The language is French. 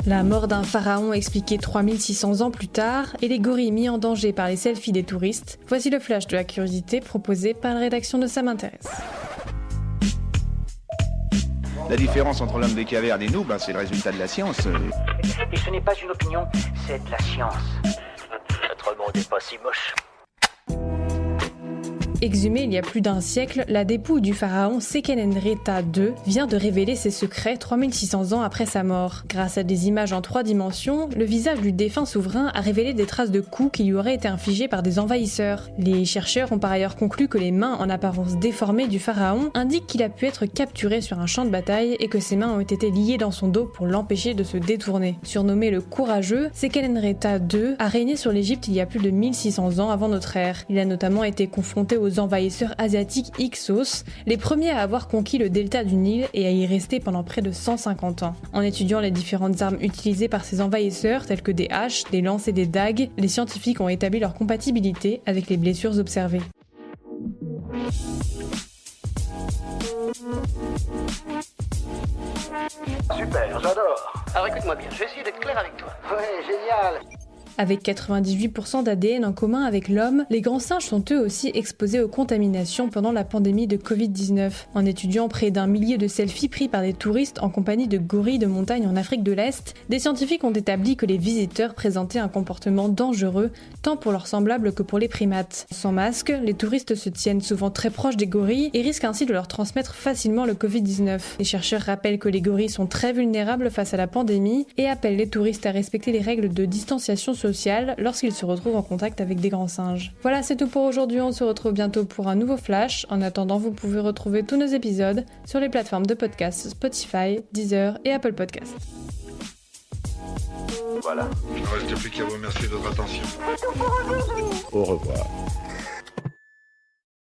La mort d'un pharaon expliquée 3600 ans plus tard et les gorilles mis en danger par les selfies des touristes. Voici le flash de la curiosité proposé par la rédaction de Ça m'intéresse. La différence entre l'homme des cavernes et nous, c'est le résultat de la science. Et ce n'est pas une opinion, c'est de la science. Notre monde n'est pas si moche. Exhumée il y a plus d'un siècle, la dépouille du pharaon Sekenenreta II vient de révéler ses secrets 3600 ans après sa mort. Grâce à des images en 3 dimensions, le visage du défunt souverain a révélé des traces de coups qui lui auraient été infligés par des envahisseurs. Les chercheurs ont par ailleurs conclu que les mains en apparence déformées du pharaon indiquent qu'il a pu être capturé sur un champ de bataille et que ses mains ont été liées dans son dos pour l'empêcher de se détourner. Surnommé le courageux, Sekenenreta II a régné sur l'Égypte il y a plus de 1600 ans avant notre ère. Il a notamment été confronté aux envahisseurs asiatiques Hyksos, les premiers à avoir conquis le delta du Nil et à y rester pendant près de 150 ans. En étudiant les différentes armes utilisées par ces envahisseurs, telles que des haches, des lances et des dagues, les scientifiques ont établi leur compatibilité avec les blessures observées. Super, j'adore. Alors écoute-moi bien, je vais essayer d'être clair avec toi. Ouais, génial. Avec 98% d'ADN en commun avec l'homme, les grands singes sont eux aussi exposés aux contaminations pendant la pandémie de Covid-19. En étudiant près d'1 millier de selfies pris par des touristes en compagnie de gorilles de montagne en Afrique de l'Est, des scientifiques ont établi que les visiteurs présentaient un comportement dangereux tant pour leurs semblables que pour les primates. Sans masque, les touristes se tiennent souvent très proches des gorilles et risquent ainsi de leur transmettre facilement le Covid-19. Les chercheurs rappellent que les gorilles sont très vulnérables face à la pandémie et appellent les touristes à respecter les règles de distanciation sociale lorsqu'ils se retrouvent en contact avec des grands singes. Voilà, c'est tout pour aujourd'hui, on se retrouve bientôt pour un nouveau flash. En attendant, vous pouvez retrouver tous nos épisodes sur les plateformes de podcast Spotify, Deezer et Apple Podcasts. Voilà. Il ne reste plus qu'à vous remercier de votre attention. Au revoir.